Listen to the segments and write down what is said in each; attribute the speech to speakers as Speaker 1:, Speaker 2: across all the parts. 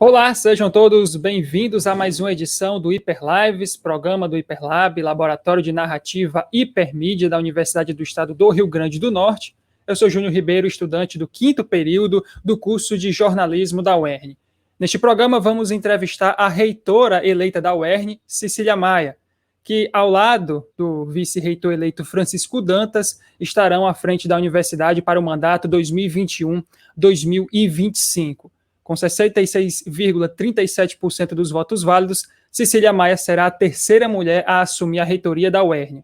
Speaker 1: Olá, sejam todos bem-vindos a mais uma edição do Hiperlives, programa do Hiperlab, Laboratório de Narrativa Hipermídia da Universidade do Estado do Rio Grande do Norte. Eu sou Júnior Ribeiro, estudante do 5º período do curso de jornalismo da UERN. Neste programa vamos entrevistar a reitora eleita da UERN, Cecília Maia, que ao lado do vice-reitor eleito Francisco Dantas estarão à frente da universidade para o mandato 2021-2025. Com 66,37% dos votos válidos, Cecília Maia será a terceira mulher a assumir a reitoria da UERN.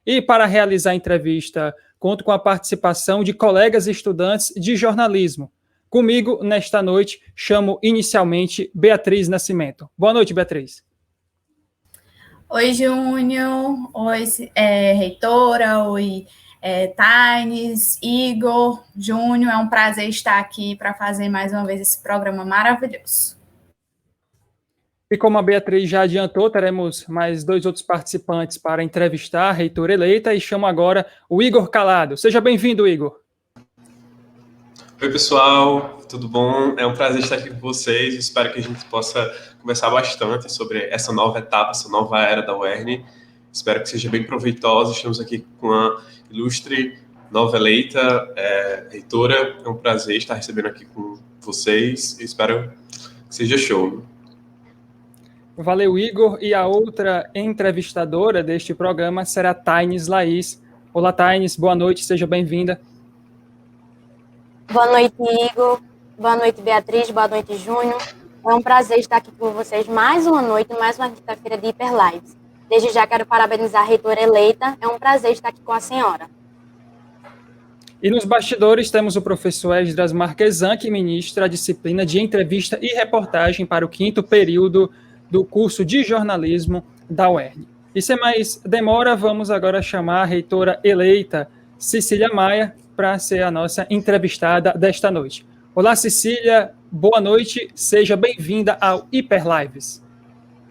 Speaker 1: E para realizar a entrevista, conto com a participação de colegas estudantes de jornalismo. Comigo, nesta noite, chamo inicialmente Beatriz Nascimento. Boa noite, Beatriz.
Speaker 2: Oi, Júnior. Oi, reitora. Oi, Taines, Igor, Júnior, é um prazer estar aqui para fazer mais uma vez esse programa maravilhoso.
Speaker 1: E como a Beatriz já adiantou, teremos mais dois outros participantes para entrevistar a reitora eleita e chamo agora o Igor Calado. Seja bem-vindo, Igor.
Speaker 3: Oi, pessoal, tudo bom? É um prazer estar aqui com vocês. Espero que a gente possa conversar bastante sobre essa nova etapa, essa nova era da UERN. Espero que seja bem proveitosa. Estamos aqui com a ilustre nova eleita, reitora. É um prazer estar recebendo aqui com vocês. Espero que seja show.
Speaker 1: Valeu, Igor. E a outra entrevistadora deste programa será Taines Laís. Olá, Taines. Boa noite. Seja bem-vinda.
Speaker 4: Boa noite, Igor. Boa noite, Beatriz. Boa noite, Júnior. É um prazer estar aqui com vocês mais uma noite, mais uma quinta-feira de Hiperlives. Desde já quero parabenizar a reitora eleita. É um prazer estar aqui com a senhora.
Speaker 1: E nos bastidores temos o professor Esdras Marquesan, que ministra a disciplina de entrevista e reportagem para o 5º período do curso de jornalismo da UERN. E sem mais demora, vamos agora chamar a reitora eleita, Cecília Maia, para ser a nossa entrevistada desta noite. Olá, Cecília. Boa noite. Seja bem-vinda ao Hiperlives.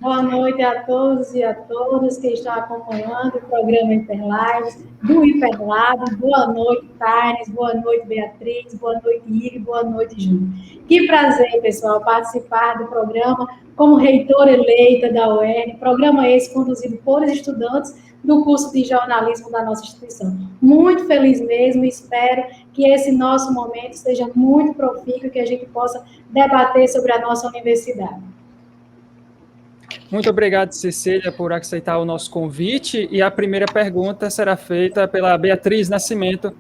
Speaker 5: Boa noite a todos e a todas que estão acompanhando o programa Hiperlives, do Hiperlab. Boa noite, Taines. Boa noite, Beatriz. Boa noite, Igor. Boa noite, Júnior. Que prazer, pessoal, participar do programa como reitora eleita da UERN. Programa esse conduzido por estudantes do curso de jornalismo da nossa instituição. Muito feliz mesmo, espero que esse nosso momento seja muito profícuo, que a gente possa debater sobre a nossa universidade.
Speaker 1: Muito obrigado, Cecília, por aceitar o nosso convite. E a primeira pergunta será feita pela Beatriz Nascimento.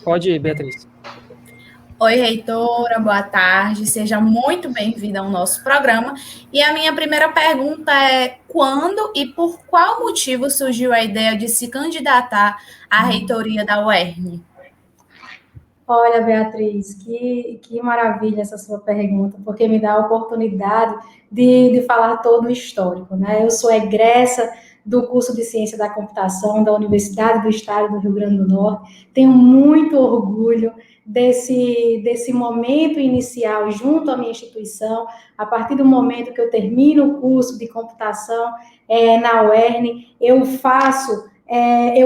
Speaker 1: Pode ir, Beatriz.
Speaker 2: Oi, reitora, boa tarde. Seja muito bem-vinda ao nosso programa. E a minha primeira pergunta é: quando e por qual motivo surgiu a ideia de se candidatar à reitoria da UERN?
Speaker 5: Olha, Beatriz, que maravilha essa sua pergunta, porque me dá a oportunidade de falar todo o histórico, né? Eu sou egressa do curso de Ciência da Computação da Universidade do Estado do Rio Grande do Norte. Tenho muito orgulho desse momento inicial junto à minha instituição. A partir do momento que eu termino o curso de computação na UERN, eu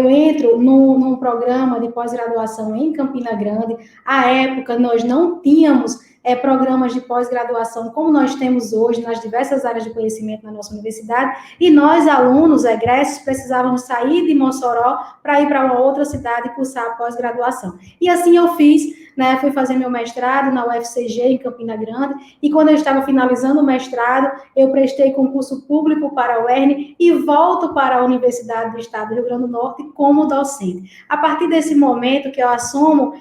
Speaker 5: entro num programa de pós-graduação em Campina Grande. À época, nós não tínhamos programas de pós-graduação como nós temos hoje nas diversas áreas de conhecimento na nossa universidade, e nós, alunos egressos, precisávamos sair de Mossoró para ir para uma outra cidade e cursar a pós-graduação. E assim eu fiz, né? Fui fazer meu mestrado na UFCG, em Campina Grande, e quando eu estava finalizando o mestrado, eu prestei concurso público para a UERN e volto para a Universidade do Estado do Rio Grande do Norte como docente. A partir desse momento que eu assumo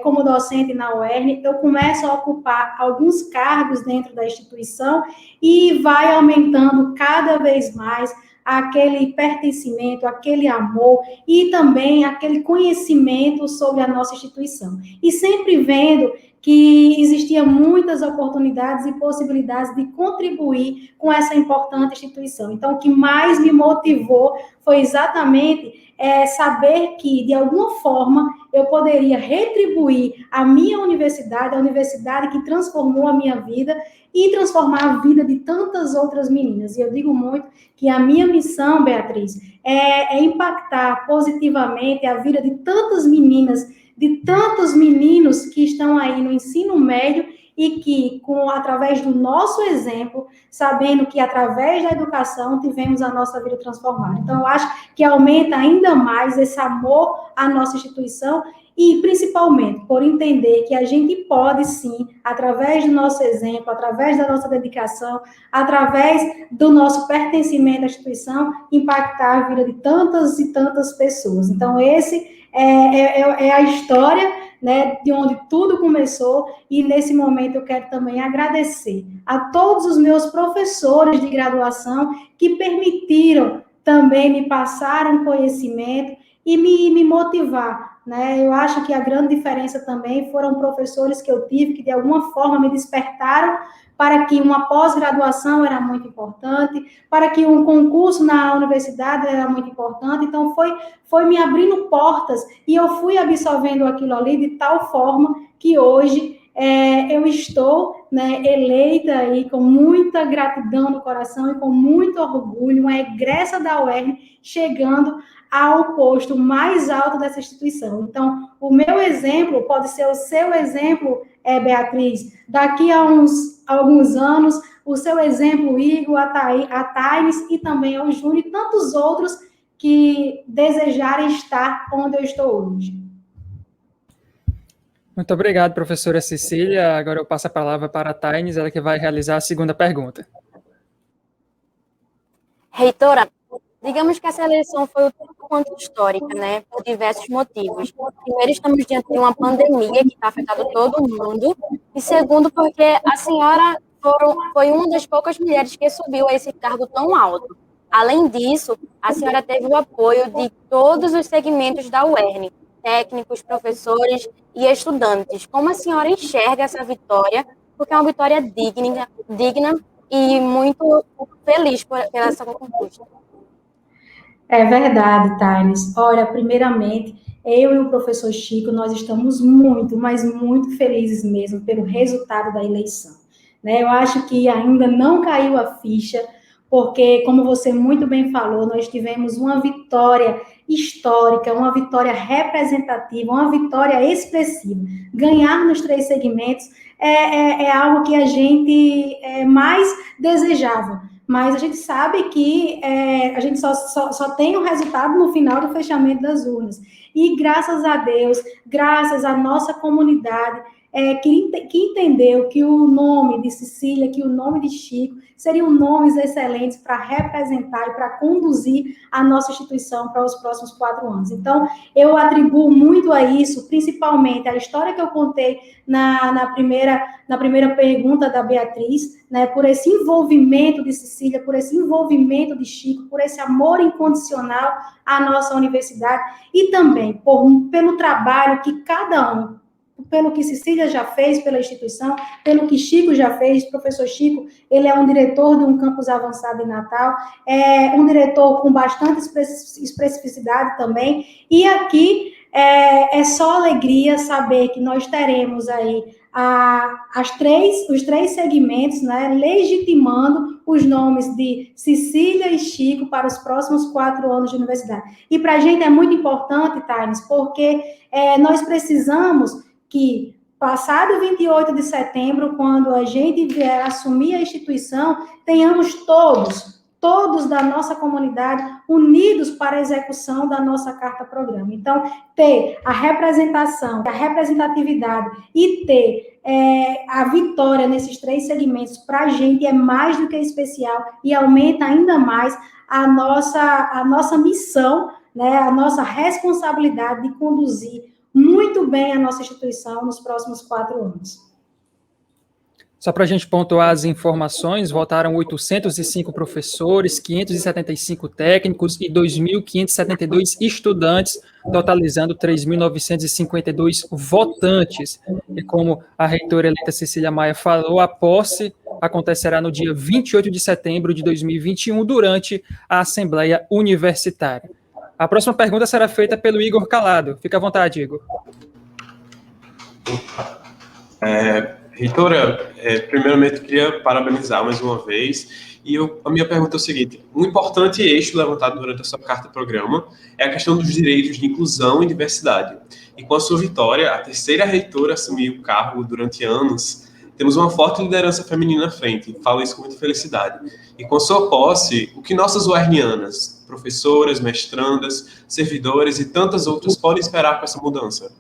Speaker 5: como docente na UERN, eu começo a ocupar alguns cargos dentro da instituição e vai aumentando cada vez mais aquele pertencimento, aquele amor e também aquele conhecimento sobre a nossa instituição. E sempre vendo que existiam muitas oportunidades e possibilidades de contribuir com essa importante instituição. Então, o que mais me motivou foi exatamente saber que, de alguma forma, eu poderia retribuir a minha universidade, a universidade que transformou a minha vida e transformar a vida de tantas outras meninas. E eu digo muito que a minha missão, Beatriz, é impactar positivamente a vida de tantas meninas, de tantos meninos que estão aí no ensino médio e que, através do nosso exemplo, sabendo que através da educação tivemos a nossa vida transformada. Então, eu acho que aumenta ainda mais esse amor à nossa instituição e, principalmente, por entender que a gente pode, sim, através do nosso exemplo, através da nossa dedicação, através do nosso pertencimento à instituição, impactar a vida de tantas e tantas pessoas. Então, esse é a história, né, de onde tudo começou, e nesse momento eu quero também agradecer a todos os meus professores de graduação que permitiram também me passar um conhecimento e me motivar, né? Eu acho que a grande diferença também foram professores que eu tive que de alguma forma me despertaram para que uma pós-graduação era muito importante, para que um concurso na universidade era muito importante. Então foi me abrindo portas e eu fui absorvendo aquilo ali de tal forma que hoje eu estou, né, eleita aí com muita gratidão no coração e com muito orgulho, uma egressa da UERN, chegando ao posto mais alto dessa instituição. Então, o meu exemplo pode ser o seu exemplo, Beatriz. Daqui a alguns anos, o seu exemplo, Igor, a Thaís e também ao Júnior e tantos outros que desejarem estar onde eu estou hoje.
Speaker 1: Muito obrigado, professora Cecília. Agora eu passo a palavra para a Thaís, ela que vai realizar a segunda pergunta.
Speaker 4: Reitora, digamos que essa eleição foi o tanto quanto histórica, né, por diversos motivos. Primeiro, estamos diante de uma pandemia que está afetando todo mundo, e segundo, porque a senhora foi uma das poucas mulheres que subiu a esse cargo tão alto. Além disso, a senhora teve o apoio de todos os segmentos da UERN, técnicos, professores e estudantes. Como a senhora enxerga essa vitória? Porque é uma vitória digna e muito feliz pela essa conquista.
Speaker 5: É verdade, Thales. Olha, primeiramente, eu e o professor Chico, nós estamos muito, mas muito felizes mesmo pelo resultado da eleição, né? Eu acho que ainda não caiu a ficha, porque, como você muito bem falou, nós tivemos uma vitória histórica, uma vitória representativa, uma vitória expressiva. Ganhar nos 3 segmentos é algo que a gente mais desejava. Mas a gente sabe que a gente só tem o resultado no final do fechamento das urnas. E graças a Deus, graças à nossa comunidade, que entendeu que o nome de Cecília, que o nome de Chico, seriam nomes excelentes para representar e para conduzir a nossa instituição para os próximos 4 anos. Então, eu atribuo muito a isso, principalmente a história que eu contei na primeira pergunta da Beatriz, né, por esse envolvimento de Cecília, por esse envolvimento de Chico, por esse amor incondicional à nossa universidade e também pelo trabalho que cada um, pelo que Cecília já fez pela instituição, pelo que Chico já fez. Professor Chico, ele é um diretor de um campus avançado em Natal, é um diretor com bastante expressividade também, e aqui é só alegria saber que nós teremos aí os 3 segmentos, né, legitimando os nomes de Cecília e Chico para os próximos 4 anos de universidade. E para a gente é muito importante, Thales, porque nós precisamos que, passado 28 de setembro, quando a gente vier assumir a instituição, tenhamos todos da nossa comunidade unidos para a execução da nossa carta-programa. Então, ter a representação, a representatividade e ter a vitória nesses 3 segmentos, para a gente é mais do que especial e aumenta ainda mais a nossa missão, né, a nossa responsabilidade de conduzir muito bem a nossa instituição nos próximos 4 anos.
Speaker 1: Só para a gente pontuar as informações, votaram 805 professores, 575 técnicos e 2.572 estudantes, totalizando 3.952 votantes. E como a reitora eleita Cecília Maia falou, a posse acontecerá no dia 28 de setembro de 2021, durante a Assembleia Universitária. A próxima pergunta será feita pelo Igor Calado. Fica à vontade, Igor.
Speaker 3: Reitora, primeiramente eu queria parabenizar mais uma vez, e a minha pergunta é o seguinte: um importante eixo levantado durante a sua carta-programa é a questão dos direitos de inclusão e diversidade. E com a sua vitória, a terceira reitora assumiu o cargo durante anos, temos uma forte liderança feminina à frente, falo isso com muita felicidade. E com sua posse, o que nossas uernianas, professoras, mestrandas, servidores e tantas outras podem esperar com essa mudança?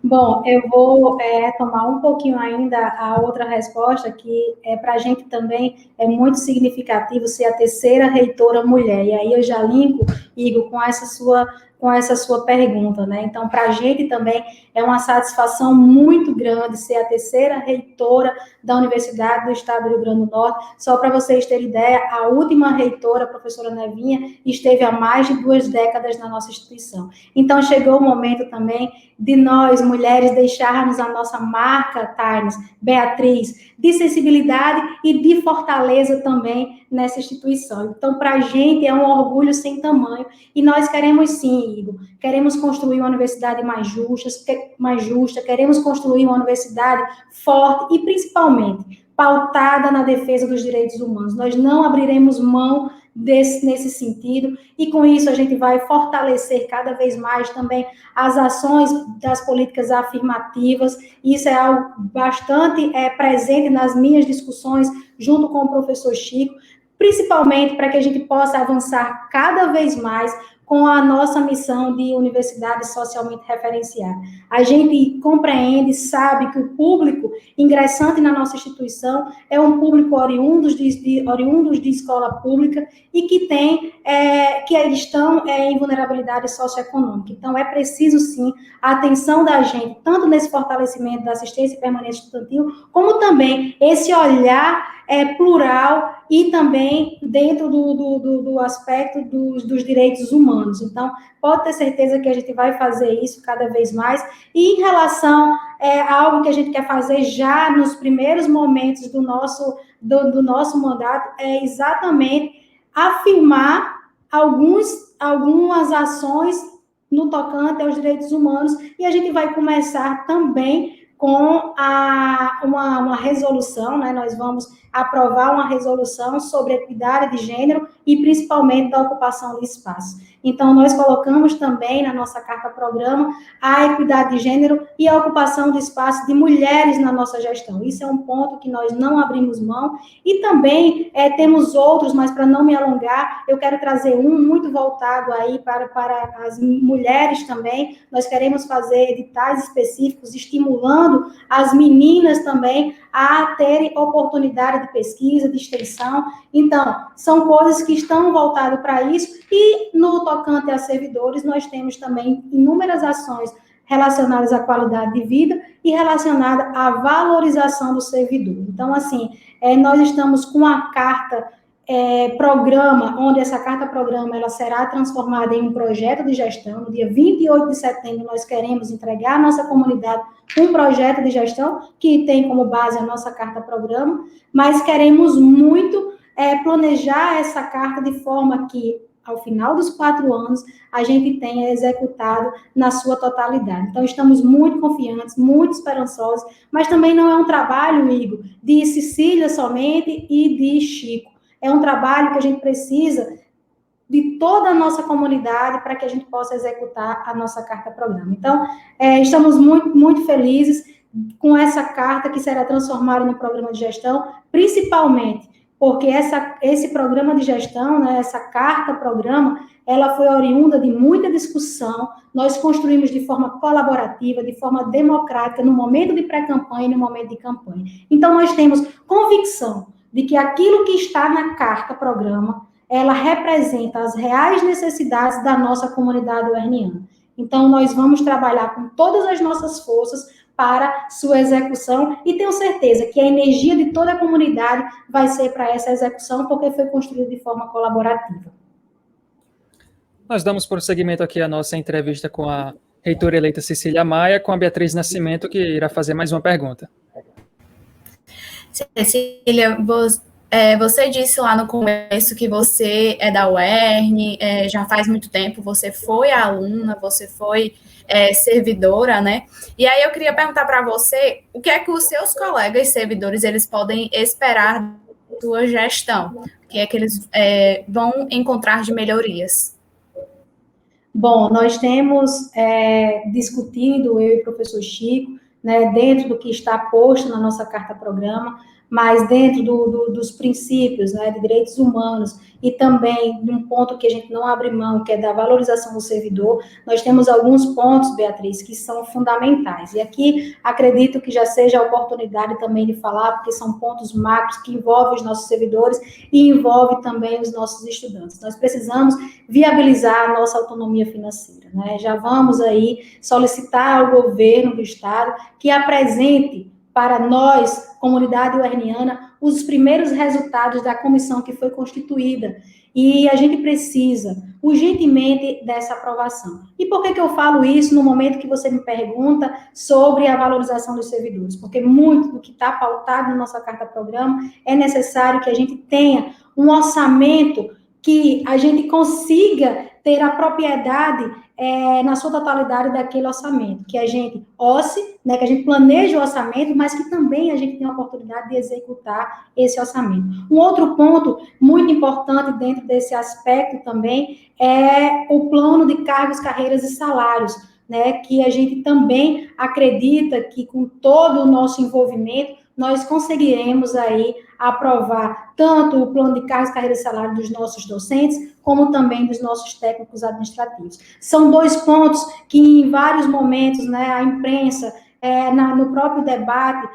Speaker 5: Bom, eu vou tomar um pouquinho ainda a outra resposta, que para a gente também é muito significativo ser a terceira reitora mulher. E aí eu já linko, Igor, com essa sua pergunta, né? Então, para a gente também é uma satisfação muito grande ser a terceira reitora da Universidade do Estado do Rio Grande do Norte. Só para vocês terem ideia, a última reitora, a professora Nevinha, esteve há mais de 2 décadas na nossa instituição. Então, chegou o momento também de nós, mulheres, deixarmos a nossa marca, Taimes, Beatriz, de sensibilidade e de fortaleza também nessa instituição. Então, para a gente é um orgulho sem tamanho, e nós queremos sim, Igor, queremos construir uma universidade mais justa, queremos construir uma universidade forte e, principalmente, pautada na defesa dos direitos humanos. Nós não abriremos mão nesse sentido, e com isso a gente vai fortalecer cada vez mais também as ações das políticas afirmativas. Isso é algo bastante presente nas minhas discussões junto com o professor Chico, principalmente para que a gente possa avançar cada vez mais com a nossa missão de universidade socialmente referenciada. A gente compreende, sabe que o público ingressante na nossa instituição é um público oriundos de escola pública e que eles estão em vulnerabilidade socioeconômica. Então, é preciso, sim, a atenção da gente, tanto nesse fortalecimento da assistência permanente estudantil, como também esse olhar plural e também dentro do aspecto dos direitos humanos. Então, pode ter certeza que a gente vai fazer isso cada vez mais. E em relação a algo que a gente quer fazer já nos primeiros momentos do nosso mandato, é exatamente afirmar algumas ações no tocante aos direitos humanos, e a gente vai começar também com uma resolução, né? Nós vamos aprovar uma resolução sobre equidade de gênero e principalmente da ocupação de espaço. Então, nós colocamos também na nossa carta-programa a equidade de gênero e a ocupação de espaço de mulheres na nossa gestão. Isso é um ponto que nós não abrimos mão. E também temos outros, mas para não me alongar, eu quero trazer um muito voltado aí para as mulheres também. Nós queremos fazer editais específicos, estimulando as meninas também a terem oportunidade de pesquisa, de extensão. Então, são coisas que estão voltadas para isso. E no tocante a servidores, nós temos também inúmeras ações relacionadas à qualidade de vida e relacionadas à valorização do servidor. Então, assim, nós estamos com a carta programa, onde essa carta-programa ela será transformada em um projeto de gestão. No dia 28 de setembro, nós queremos entregar à nossa comunidade um projeto de gestão que tem como base a nossa carta-programa, mas queremos muito planejar essa carta de forma que, ao final dos 4 anos, a gente tenha executado na sua totalidade. Então, estamos muito confiantes, muito esperançosos, mas também não é um trabalho, Igor, de Cecília somente e de Chico. É um trabalho que a gente precisa de toda a nossa comunidade para que a gente possa executar a nossa carta-programa. Então, estamos muito, muito felizes com essa carta que será transformada no programa de gestão, principalmente porque esse programa de gestão, né, essa carta-programa, ela foi oriunda de muita discussão. Nós construímos de forma colaborativa, de forma democrática, no momento de pré-campanha e no momento de campanha. Então, nós temos convicção de que aquilo que está na carta-programa, ela representa as reais necessidades da nossa comunidade uerniana. Então, nós vamos trabalhar com todas as nossas forças para sua execução, e tenho certeza que a energia de toda a comunidade vai ser para essa execução, porque foi construída de forma colaborativa.
Speaker 1: Nós damos prosseguimento aqui à nossa entrevista com a reitora eleita Cecília Maia, com a Beatriz Nascimento, que irá fazer mais uma pergunta.
Speaker 2: Cecília, você disse lá no começo que você é da UERN, já faz muito tempo, você foi aluna, você foi servidora, né? E aí eu queria perguntar para você, o que é que os seus colegas servidores, eles podem esperar da sua gestão? O que é que eles vão encontrar de melhorias?
Speaker 5: Bom, nós temos discutido, eu e o professor Chico, né, dentro do que está posto na nossa carta-programa, mas dentro dos princípios, né, de direitos humanos e também de um ponto que a gente não abre mão, que é da valorização do servidor, nós temos alguns pontos, Beatriz, que são fundamentais. E aqui acredito que já seja a oportunidade também de falar, porque são pontos macros que envolvem os nossos servidores e envolvem também os nossos estudantes. Nós precisamos viabilizar a nossa autonomia financeira, né? Já vamos aí solicitar ao governo do Estado que apresente para nós, comunidade uerniana, os primeiros resultados da comissão que foi constituída. E a gente precisa, urgentemente, dessa aprovação. E por que eu falo isso no momento que você me pergunta sobre a valorização dos servidores? Porque muito do que está pautado na nossa carta-programa é necessário que a gente tenha um orçamento que a gente consiga ter a propriedade na sua totalidade daquele orçamento, que a gente né, que a gente planeje o orçamento, mas que também a gente tenha a oportunidade de executar esse orçamento. Um outro ponto muito importante dentro desse aspecto também é o plano de cargos, carreiras e salários, né, que a gente também acredita que com todo o nosso envolvimento, nós conseguiremos aí aprovar tanto o plano de cargos, carreiras e salário dos nossos docentes, como também dos nossos técnicos administrativos. São dois pontos que em vários momentos, né, a imprensa, no próprio debate,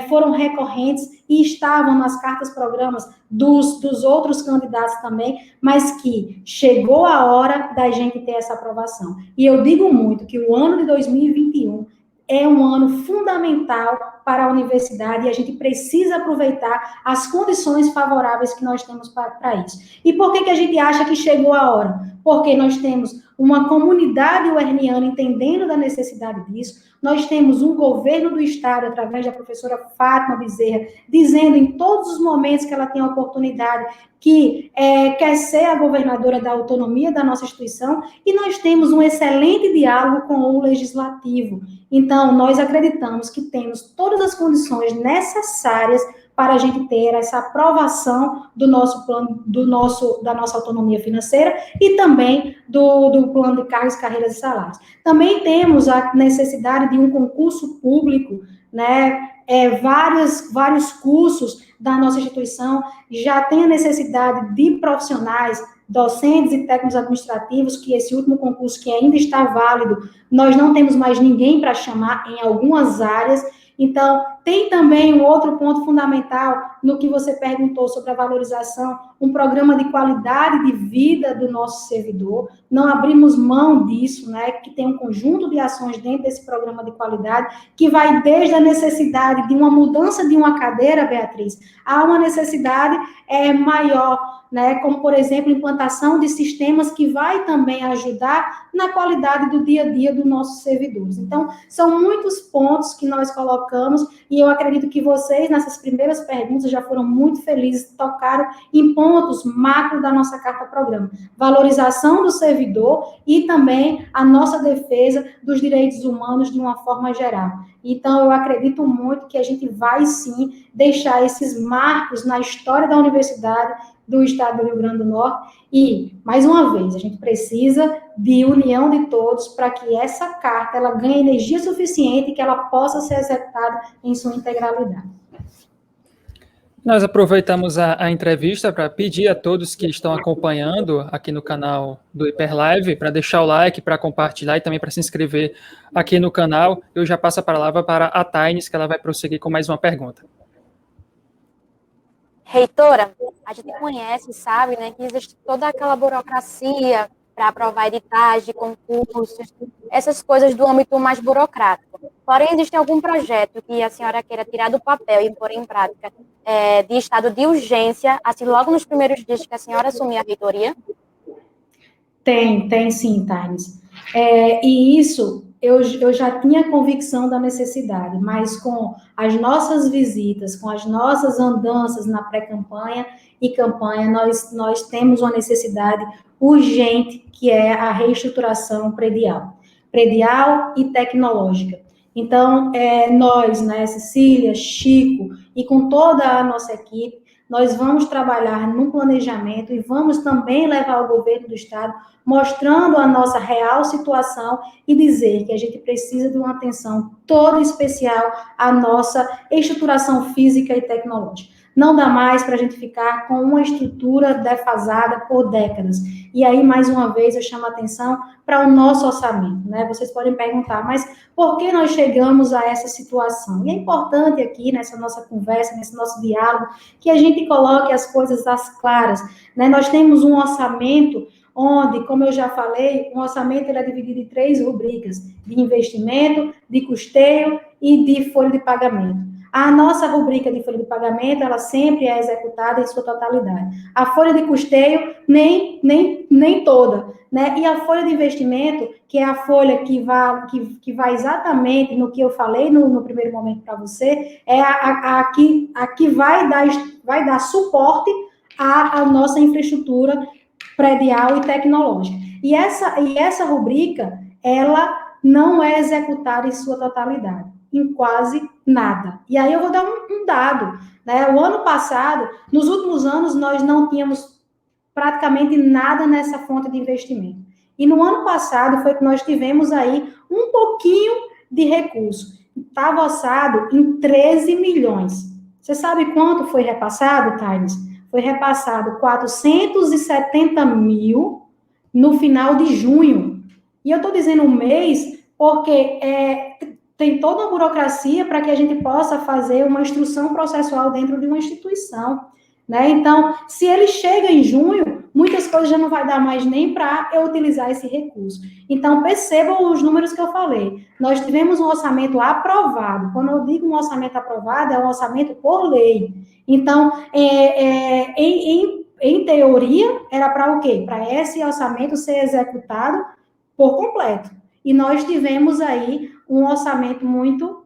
Speaker 5: foram recorrentes e estavam nas cartas-programas dos outros candidatos também, mas que chegou a hora da gente ter essa aprovação. E eu digo muito que o ano de 2021 é um ano fundamental para a universidade e a gente precisa aproveitar as condições favoráveis que nós temos para isso. E por que a gente acha que chegou a hora? Porque nós temos uma comunidade uerniana entendendo da necessidade disso, nós temos um governo do Estado, através da professora Fátima Bezerra, dizendo em todos os momentos que ela tem a oportunidade que quer ser a governadora da autonomia da nossa instituição, e nós temos um excelente diálogo com o Legislativo. Então, nós acreditamos que temos todas as condições necessárias para a gente ter essa aprovação do nosso plano, da nossa autonomia financeira e também do plano de cargos, carreiras e salários. Também temos a necessidade de um concurso público, né? Vários cursos da nossa instituição já tem a necessidade de profissionais, docentes e técnicos administrativos, que esse último concurso que ainda está válido, nós não temos mais ninguém para chamar em algumas áreas. Então, tem também um outro ponto fundamental no que você perguntou sobre a valorização, um programa de qualidade de vida do nosso servidor. Não abrimos mão disso, né? Que tem um conjunto de ações dentro desse programa de qualidade, que vai desde a necessidade de uma mudança de uma cadeira, Beatriz, a uma necessidade maior, né, como, por exemplo, implantação de sistemas que vai também ajudar na qualidade do dia a dia dos nossos servidores. Então, são muitos pontos que nós colocamos e eu acredito que vocês, nessas primeiras perguntas, já foram muito felizes, tocaram em pontos macro da nossa carta-programa. Valorização do servidor e também a nossa defesa dos direitos humanos de uma forma geral. Então, eu acredito muito que a gente vai, sim, deixar esses marcos na história da universidade do Estado do Rio Grande do Norte e, mais uma vez, a gente precisa de união de todos para que essa carta ela ganhe energia suficiente e que ela possa ser executada em sua integralidade.
Speaker 1: Nós aproveitamos a entrevista para pedir a todos que estão acompanhando aqui no canal do Hiperlive para deixar o like, para compartilhar e também para se inscrever aqui no canal. Eu já passo a palavra para a Taines, que ela vai prosseguir com mais uma pergunta.
Speaker 4: Reitora, a gente conhece, sabe, né, que existe toda aquela burocracia para aprovar editais de concursos, essas coisas do âmbito mais burocrático. Porém, existe algum projeto que a senhora queira tirar do papel e pôr em prática de estado de urgência, assim, logo nos primeiros dias que a senhora assumir a reitoria?
Speaker 5: Tem sim, Taines. E isso eu já tinha convicção da necessidade, mas com as nossas visitas, com as nossas andanças na pré-campanha e campanha, nós temos uma necessidade urgente, que é a reestruturação predial e tecnológica. Então, nós, né, Cecília, Chico, e com toda a nossa equipe, nós vamos trabalhar no planejamento e vamos também levar ao governo do Estado, mostrando a nossa real situação e dizer que a gente precisa de uma atenção toda especial à nossa estruturação física e tecnológica. Não dá mais para a gente ficar com uma estrutura defasada por décadas. E aí, mais uma vez, eu chamo a atenção para o nosso orçamento, né? Vocês podem perguntar, mas por que nós chegamos a essa situação? E é importante aqui, nessa nossa conversa, nesse nosso diálogo, que a gente coloque as coisas às claras, né? Nós temos um orçamento onde, como eu já falei, o orçamento ele é dividido em 3 rubricas, de investimento, de custeio e de folha de pagamento. A nossa rubrica de folha de pagamento, ela sempre é executada em sua totalidade. A folha de custeio, nem toda, né? E a folha de investimento, que é a folha que vai exatamente no que eu falei no primeiro momento para você, é a que vai dar suporte à nossa infraestrutura predial e tecnológica. E essa rubrica, ela não é executada em sua totalidade, em quase nada. E aí eu vou dar um dado, né? O ano passado, nos últimos anos, nós não tínhamos praticamente nada nessa fonte de investimento. E no ano passado foi que nós tivemos aí um pouquinho de recurso. Estava orçado em 13 milhões. Você sabe quanto foi repassado, Thales? Foi repassado 470 mil no final de junho. E eu estou dizendo um mês porque tem toda uma burocracia para que a gente possa fazer uma instrução processual dentro de uma instituição, né? Então, se ele chega em junho, muitas coisas já não vai dar mais nem para eu utilizar esse recurso. Então, percebam os números que eu falei. Nós tivemos um orçamento aprovado. Quando eu digo um orçamento aprovado, é um orçamento por lei. Então, em teoria, era para o quê? Para esse orçamento ser executado por completo. E nós tivemos aí um orçamento muito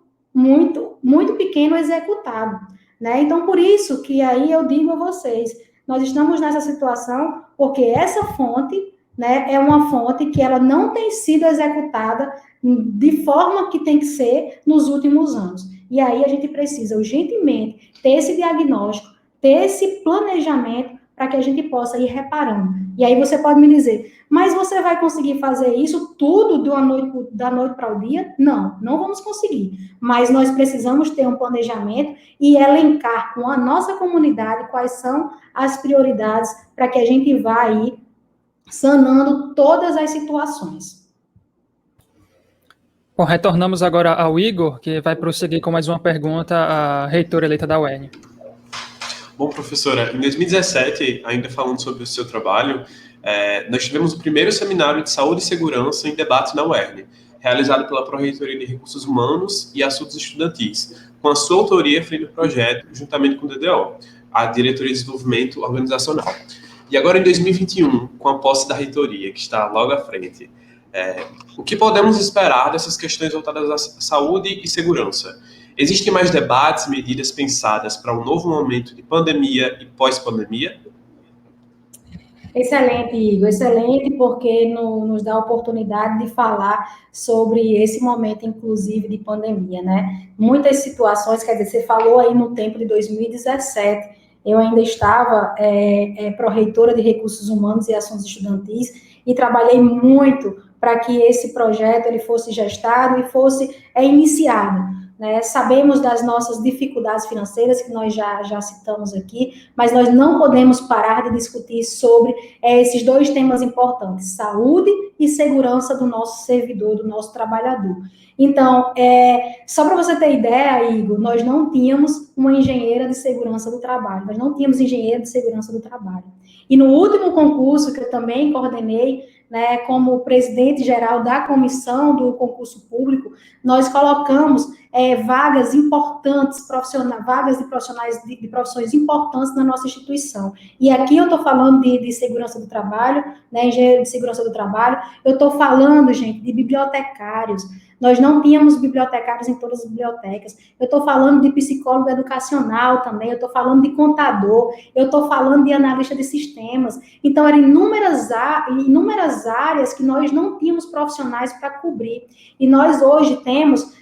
Speaker 5: pequeno executado, né? Então, por isso que aí eu digo a vocês, nós estamos nessa situação porque essa fonte, né, é uma fonte que ela não tem sido executada de forma que tem que ser nos últimos anos. E aí a gente precisa urgentemente ter esse diagnóstico, ter esse planejamento para que a gente possa ir reparando. E aí você pode me dizer, mas você vai conseguir fazer isso tudo da noite para o dia? Não, não vamos conseguir. Mas nós precisamos ter um planejamento e elencar com a nossa comunidade quais são as prioridades para que a gente vá aí sanando todas as situações.
Speaker 1: Bom, retornamos agora ao Igor, que vai prosseguir com mais uma pergunta à reitora eleita da UERN.
Speaker 3: Bom, professora, em 2017, ainda falando sobre o seu trabalho, nós tivemos o primeiro seminário de saúde e segurança em debate na UERN, realizado pela Pró-Reitoria de Recursos Humanos e Assuntos Estudantis, com a sua autoria frente ao projeto, juntamente com o DDO, a Diretoria de Desenvolvimento Organizacional. E agora, em 2021, com a posse da reitoria, que está logo à frente, o que podemos esperar dessas questões voltadas à saúde e segurança? Existem mais debates e medidas pensadas para um novo momento de pandemia e pós-pandemia?
Speaker 5: Excelente, Igor, excelente, porque nos dá a oportunidade de falar sobre esse momento, inclusive, de pandemia, né? Muitas situações, quer dizer, você falou aí no tempo de 2017, eu ainda estava pró-reitora de Recursos Humanos e Ações Estudantis e trabalhei muito para que esse projeto ele fosse gestado e fosse iniciado. Né? Sabemos das nossas dificuldades financeiras, que nós já citamos aqui, mas nós não podemos parar de discutir sobre esses dois temas importantes, saúde e segurança do nosso servidor, do nosso trabalhador. Então, só para você ter ideia, Igor, nós não tínhamos uma engenheira de segurança do trabalho, nós não tínhamos engenheiro de segurança do trabalho. E no último concurso, que eu também coordenei, né, como presidente-geral da comissão do concurso público, nós colocamos vagas importantes, vagas de profissionais de profissões importantes na nossa instituição. E aqui eu estou falando de segurança do trabalho, né, engenheiro de segurança do trabalho, eu estou falando, gente, de bibliotecários. Nós não tínhamos bibliotecários em todas as bibliotecas. Eu estou falando de psicólogo educacional também, eu estou falando de contador, eu estou falando de analista de sistemas. Então, eram inúmeras áreas que nós não tínhamos profissionais para cobrir. E nós hoje temos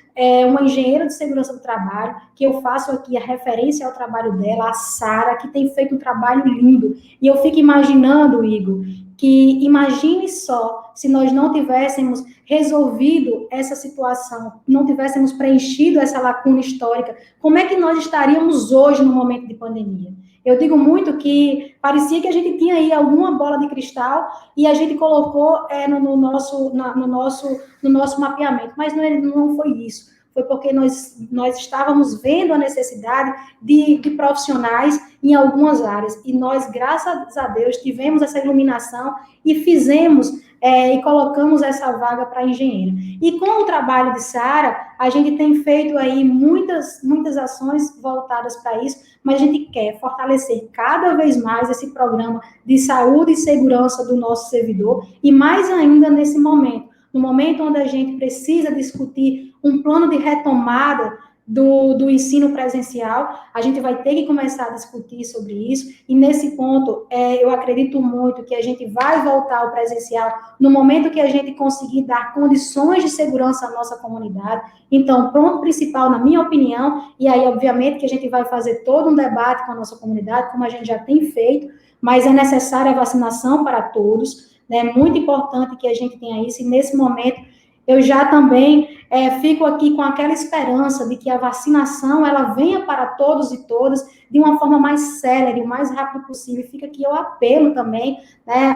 Speaker 5: uma engenheira de segurança do trabalho, que eu faço aqui a referência ao trabalho dela, a Sara, que tem feito um trabalho lindo. E eu fico imaginando, Igor, que imagine só se nós não tivéssemos resolvido essa situação, não tivéssemos preenchido essa lacuna histórica, como é que nós estaríamos hoje no momento de pandemia? Eu digo muito que parecia que a gente tinha aí alguma bola de cristal e a gente colocou no nosso mapeamento, mas não foi isso. Foi porque nós estávamos vendo a necessidade de profissionais em algumas áreas. E nós, graças a Deus, tivemos essa iluminação e fizemos e colocamos essa vaga para engenheira. E com o trabalho de Sara, a gente tem feito aí muitas ações voltadas para isso, mas a gente quer fortalecer cada vez mais esse programa de saúde e segurança do nosso servidor, e mais ainda nesse momento, no momento onde a gente precisa discutir um plano de retomada do ensino presencial, a gente vai ter que começar a discutir sobre isso, e nesse ponto, eu acredito muito que a gente vai voltar ao presencial no momento que a gente conseguir dar condições de segurança à nossa comunidade. Então, o ponto principal, na minha opinião, e aí, obviamente, que a gente vai fazer todo um debate com a nossa comunidade, como a gente já tem feito, mas é necessária a vacinação para todos, né? É muito importante que a gente tenha isso, e nesse momento, eu já também fico aqui com aquela esperança de que a vacinação, ela venha para todos e todas de uma forma mais célere, o mais rápido possível. Fica aqui o apelo também, né,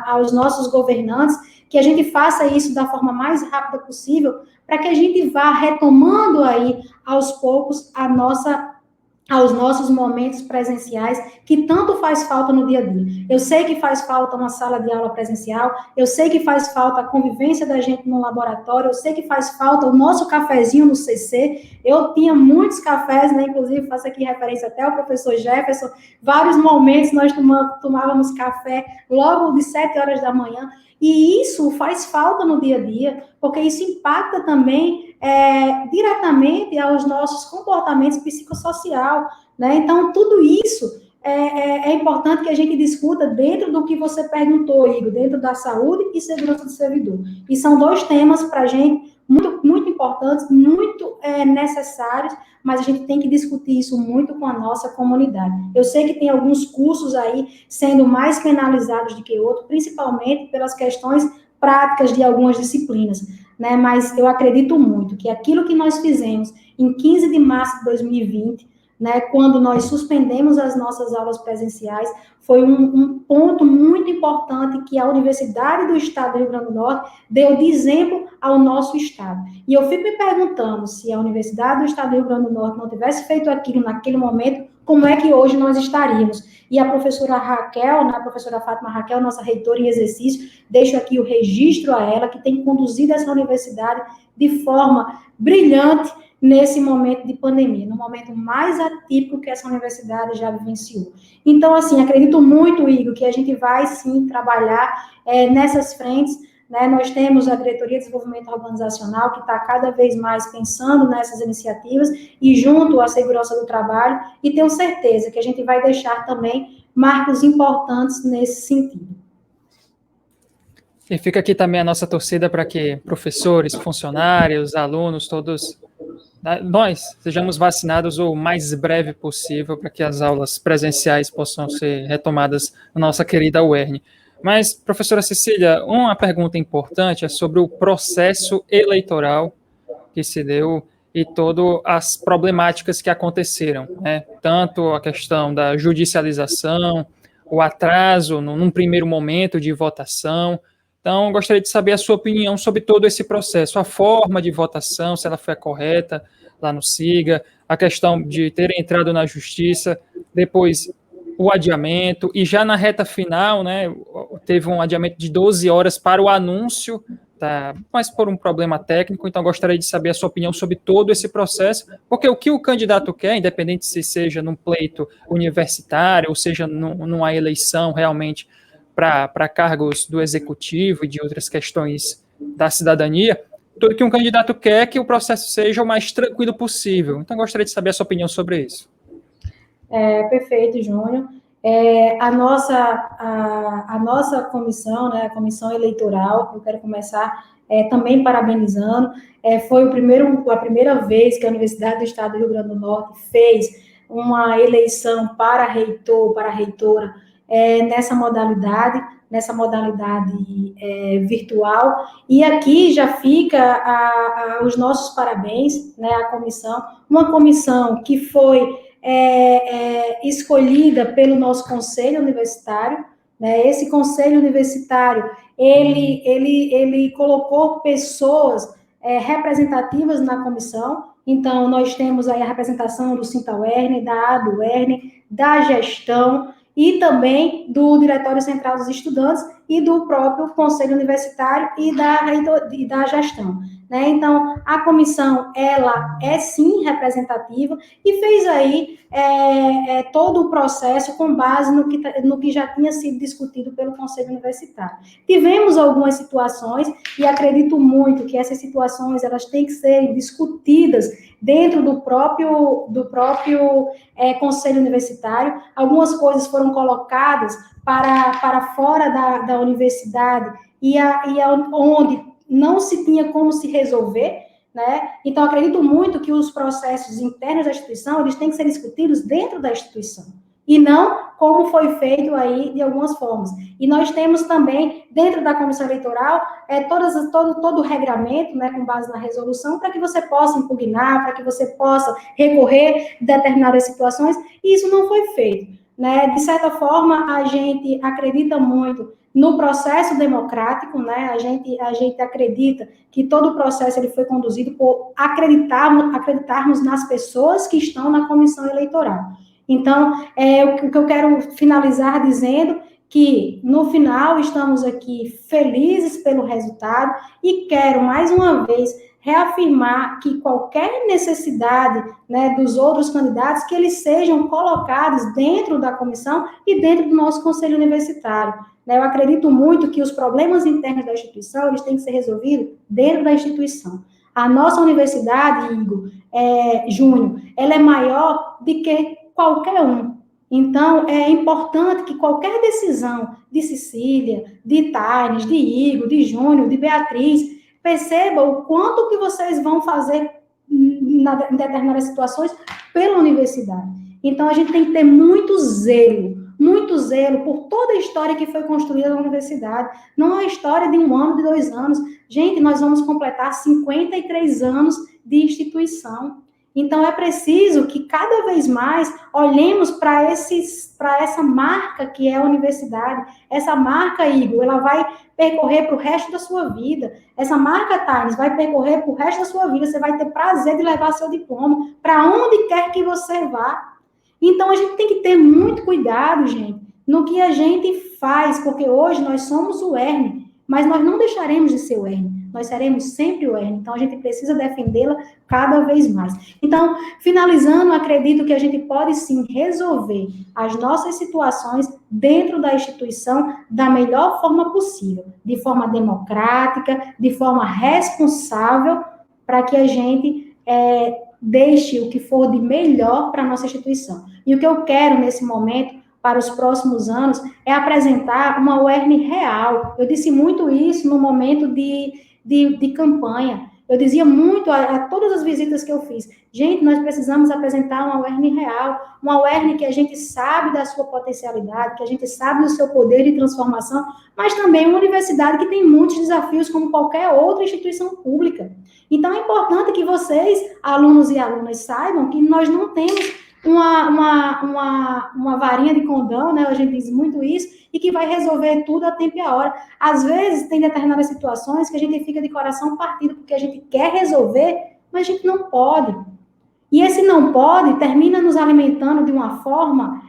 Speaker 5: aos nossos governantes, que a gente faça isso da forma mais rápida possível, para que a gente vá retomando aí, aos poucos, aos nossos momentos presenciais, que tanto faz falta no dia a dia. Eu sei que faz falta uma sala de aula presencial, eu sei que faz falta a convivência da gente no laboratório, eu sei que faz falta o nosso cafezinho no CC, eu tinha muitos cafés, né, inclusive faço aqui referência até ao professor Jefferson, vários momentos nós tomávamos café logo de 7 horas da manhã, e isso faz falta no dia a dia, porque isso impacta também diretamente aos nossos comportamentos psicossociais, né? Então, tudo isso é importante que a gente discuta dentro do que você perguntou, Igor, dentro da saúde e segurança do servidor. E são dois temas para a gente muito, muito importantes, muito necessários, mas a gente tem que discutir isso muito com a nossa comunidade. Eu sei que tem alguns cursos aí sendo mais penalizados do que outros, principalmente pelas questões práticas de algumas disciplinas, né? Mas eu acredito muito que aquilo que nós fizemos em 15 de março de 2020, né, quando nós suspendemos as nossas aulas presenciais, foi um ponto muito importante que a Universidade do Estado do Rio Grande do Norte deu de exemplo ao nosso Estado. E eu fico me perguntando se a Universidade do Estado do Rio Grande do Norte não tivesse feito aquilo naquele momento, como é que hoje nós estaríamos? E a professora Raquel, né, a professora Fátima Raquel, nossa reitora em exercício, deixo aqui o registro a ela, que tem conduzido essa universidade de forma brilhante nesse momento de pandemia, no momento mais atípico que essa universidade já vivenciou. Então, assim, acredito muito, Igor, que a gente vai, sim, trabalhar nessas frentes, né? Nós temos a Diretoria de Desenvolvimento Organizacional, que está cada vez mais pensando nessas iniciativas, e junto à segurança do trabalho, e tenho certeza que a gente vai deixar também marcos importantes nesse sentido.
Speaker 1: E fica aqui também a nossa torcida para que professores, funcionários, alunos, todos nós sejamos vacinados o mais breve possível para que as aulas presenciais possam ser retomadas na nossa querida UERN. Mas, professora Cecília, uma pergunta importante é sobre o processo eleitoral que se deu e todas as problemáticas que aconteceram, né? Tanto a questão da judicialização, o atraso num primeiro momento de votação. Então, gostaria de saber a sua opinião sobre todo esse processo, a forma de votação, se ela foi a correta lá no SIGA, a questão de terem entrado na justiça, depois o adiamento, e já na reta final, né, teve um adiamento de 12 horas para o anúncio, tá, mas por um problema técnico. Então gostaria de saber a sua opinião sobre todo esse processo, porque o que o candidato quer, independente se seja num pleito universitário, ou seja numa eleição realmente para cargos do executivo e de outras questões da cidadania, tudo que um candidato quer é que o processo seja o mais tranquilo possível. Então, gostaria de saber a sua opinião sobre isso.
Speaker 5: Perfeito, Júnior. A nossa comissão, né, a comissão eleitoral, eu quero começar também parabenizando. Foi a primeira vez que a Universidade do Estado do Rio Grande do Norte fez uma eleição para reitor, para reitora, nessa modalidade virtual, e aqui já fica os nossos parabéns, né, à comissão, uma comissão que foi escolhida pelo nosso conselho universitário, né, esse conselho universitário, ele colocou pessoas representativas na comissão. Então, nós temos aí a representação do Sinta-UERN, da ADUERN, da gestão, e também do Diretório Central dos Estudantes e do próprio Conselho Universitário e da gestão, né? Então, a comissão, ela é sim representativa e fez aí todo o processo com base no que já tinha sido discutido pelo Conselho Universitário. Tivemos algumas situações e acredito muito que essas situações, elas têm que ser discutidas dentro do próprio Conselho Universitário. Algumas coisas foram colocadas para fora da universidade e onde não se tinha como se resolver, né? Então, acredito muito que os processos internos da instituição, eles têm que ser discutidos dentro da instituição, e não como foi feito aí de algumas formas. E nós temos também, dentro da comissão eleitoral, todo o regramento, né, com base na resolução, para que você possa impugnar, para que você possa recorrer a determinadas situações, e isso não foi feito, né? De certa forma, a gente acredita muito no processo democrático, né? A gente acredita que todo o processo ele foi conduzido por acreditarmos nas pessoas que estão na comissão eleitoral. Então, o que eu quero finalizar dizendo que, no final, estamos aqui felizes pelo resultado e quero, mais uma vez, reafirmar que qualquer necessidade, né, dos outros candidatos, que eles sejam colocados dentro da comissão e dentro do nosso conselho universitário. Né? Eu acredito muito que os problemas internos da instituição, eles têm que ser resolvidos dentro da instituição. A nossa universidade, Igor, Júnior, ela é maior do que qualquer um. Então, é importante que qualquer decisão de Cecília, de Taines, de Igor, de Júnior, de Beatriz, perceba o quanto que vocês vão fazer em determinadas situações pela universidade. Então, a gente tem que ter muito zelo por toda a história que foi construída na universidade. Não é uma história de 1 ano, de 2 anos. Gente, nós vamos completar 53 anos de instituição. Então, é preciso que cada vez mais olhemos para essa marca que é a universidade. Essa marca, Igor, ela vai percorrer para o resto da sua vida. Essa marca, Thales, vai percorrer para o resto da sua vida. Você vai ter prazer de levar seu diploma para onde quer que você vá. Então, a gente tem que ter muito cuidado, gente, no que a gente faz, porque hoje nós somos o UERN, mas nós não deixaremos de ser o UERN. Nós seremos sempre o UERN, então a gente precisa defendê-la cada vez mais. Então, finalizando, acredito que a gente pode sim resolver as nossas situações dentro da instituição da melhor forma possível, de forma democrática, de forma responsável, para que a gente deixe o que for de melhor para a nossa instituição. E o que eu quero nesse momento, para os próximos anos, é apresentar uma UERN real. Eu disse muito isso no momento de campanha. Eu dizia muito a todas as visitas que eu fiz. Gente, nós precisamos apresentar uma UERN real, uma UERN que a gente sabe da sua potencialidade, que a gente sabe do seu poder de transformação, mas também uma universidade que tem muitos desafios como qualquer outra instituição pública. Então, é importante que vocês, alunos e alunas, saibam que nós não temos uma varinha de condão, né? A gente diz muito isso, e que vai resolver tudo a tempo e a hora. Às vezes, tem determinadas situações que a gente fica de coração partido, porque a gente quer resolver, mas a gente não pode. E esse não pode termina nos alimentando de uma forma,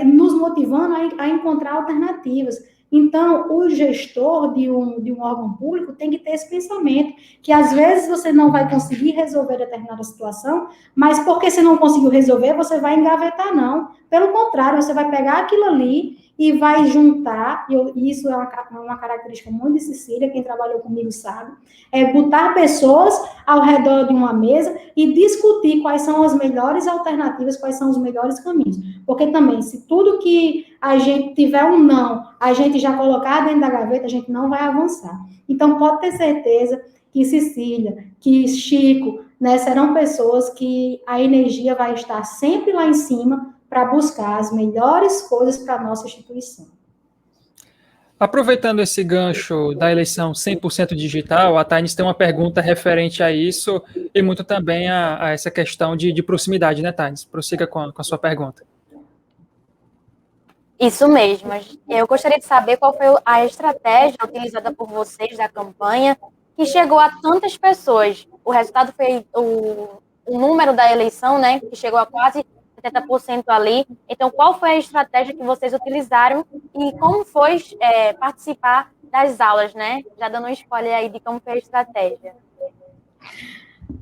Speaker 5: nos motivando a encontrar alternativas. Então, o gestor de um órgão público tem que ter esse pensamento, que às vezes você não vai conseguir resolver determinada situação, mas porque você não conseguiu resolver, você vai engavetar, não. Pelo contrário, você vai pegar aquilo ali e vai juntar, e isso é uma característica muito de Cecília, quem trabalhou comigo sabe, botar pessoas ao redor de uma mesa e discutir quais são as melhores alternativas, quais são os melhores caminhos. Porque também, se tudo que a gente tiver um não, a gente já colocar dentro da gaveta, a gente não vai avançar. Então, pode ter certeza que Cecília, que Chico, né, serão pessoas que a energia vai estar sempre lá em cima para buscar as melhores coisas para a nossa instituição.
Speaker 1: Aproveitando esse gancho da eleição 100% digital, a Thaís tem uma pergunta referente a isso e muito também a essa questão de proximidade, né, Thaís? Prossiga com a sua pergunta.
Speaker 4: Isso mesmo. Eu gostaria de saber qual foi a estratégia utilizada por vocês da campanha que chegou a tantas pessoas. O resultado foi o número da eleição, né, que chegou a quase 70% ali. Então, qual foi a estratégia que vocês utilizaram e como foi participar das aulas, né? Já dando um spoiler aí de como foi a estratégia.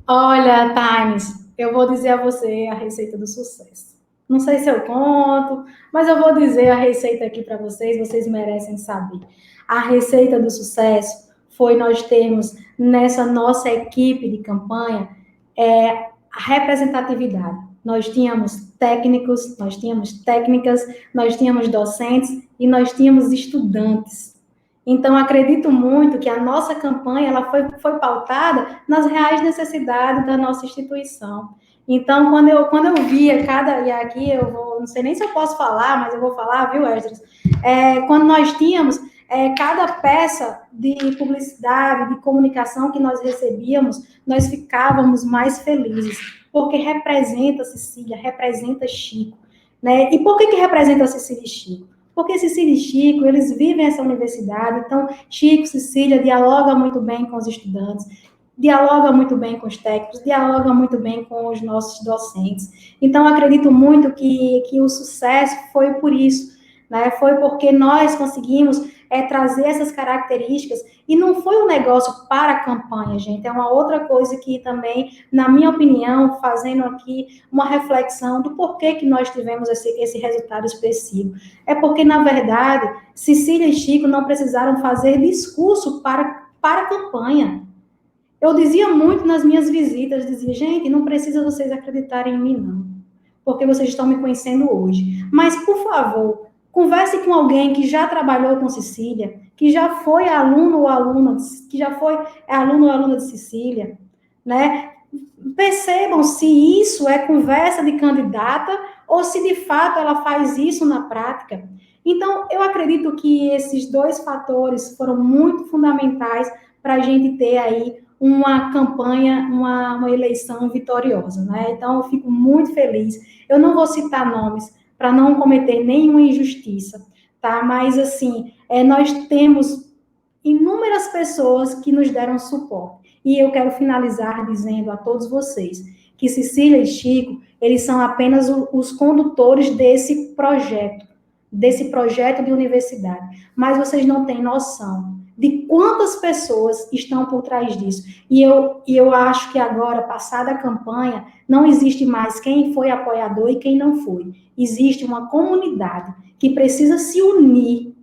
Speaker 5: Olha, Thaís, eu vou dizer a você a receita do sucesso. Não sei se eu conto, mas eu vou dizer a receita aqui para vocês merecem saber. A receita do sucesso foi nós termos nessa nossa equipe de campanha a representatividade. Nós tínhamos técnicos, nós tínhamos técnicas, nós tínhamos docentes e nós tínhamos estudantes. Então, acredito muito que a nossa campanha ela foi pautada nas reais necessidades da nossa instituição. Então, quando eu via e aqui eu vou, não sei nem se eu posso falar, mas eu vou falar, viu, Esdras? Quando nós tínhamos cada peça de publicidade, de comunicação que nós recebíamos, nós ficávamos mais felizes, porque representa Cecília, representa Chico, né? E por que representa Cecília e Chico? Porque Cecília e Chico, eles vivem essa universidade, então Chico e Cecília dialogam muito bem com os estudantes, dialoga muito bem com os técnicos, dialoga muito bem com os nossos docentes. Então, acredito muito que o sucesso foi por isso, né? Foi porque nós conseguimos trazer essas características, e não foi um negócio para a campanha, gente, é uma outra coisa que também, na minha opinião, fazendo aqui uma reflexão do porquê que nós tivemos esse resultado expressivo. É porque, na verdade, Cecília e Chico não precisaram fazer discurso para a campanha. Eu dizia muito nas minhas visitas, dizia, gente, não precisa vocês acreditarem em mim, não, porque vocês estão me conhecendo hoje. Mas, por favor, converse com alguém que já trabalhou com Cecília, que já foi aluno ou aluna, que já foi aluno ou aluna de Cecília, né? Percebam se isso é conversa de candidata ou se de fato ela faz isso na prática. Então, eu acredito que esses dois fatores foram muito fundamentais para a gente ter aí uma campanha, uma eleição vitoriosa, né? Então, eu fico muito feliz. Eu não vou citar nomes para não cometer nenhuma injustiça, tá? Mas, assim, nós temos inúmeras pessoas que nos deram suporte. E eu quero finalizar dizendo a todos vocês que Cecília e Chico, eles são apenas os condutores desse projeto de universidade. Mas vocês não têm noção de quantas pessoas estão por trás disso. E eu acho que agora, passada a campanha, não existe mais quem foi apoiador e quem não foi. Existe uma comunidade que precisa se unir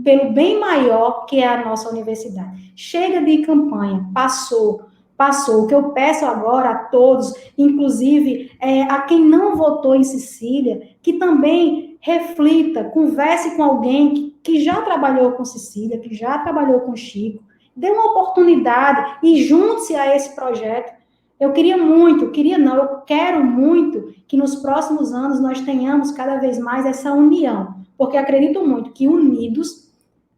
Speaker 5: pelo bem maior que é a nossa universidade. Chega de campanha, passou. O que eu peço agora a todos, inclusive a quem não votou em Cecília, que também reflita, converse com alguém que já trabalhou com Cecília, que já trabalhou com Chico, dê uma oportunidade e junte-se a esse projeto. Eu quero muito que nos próximos anos nós tenhamos cada vez mais essa união, porque acredito muito que unidos,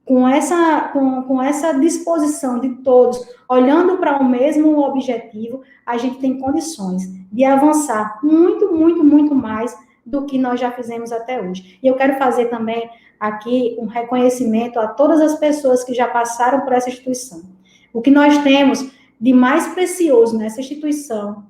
Speaker 5: com essa disposição de todos, olhando para o mesmo objetivo, a gente tem condições de avançar muito, muito, muito mais do que nós já fizemos até hoje. E eu quero fazer também aqui um reconhecimento a todas as pessoas que já passaram por essa instituição. O que nós temos de mais precioso nessa instituição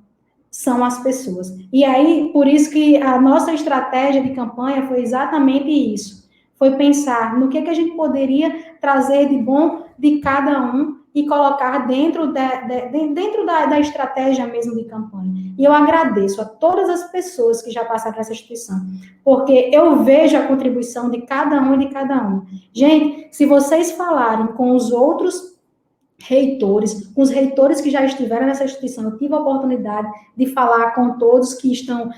Speaker 5: são as pessoas. E aí, por isso que a nossa estratégia de campanha foi exatamente isso. Foi pensar no que a gente poderia trazer de bom de cada um e colocar dentro da estratégia mesmo de campanha. E eu agradeço a todas as pessoas que já passaram por essa instituição, porque eu vejo a contribuição de cada um e de cada um. Gente, se vocês falarem com os outros reitores, com os reitores que já estiveram nessa instituição. Eu tive a oportunidade de falar com todos que estão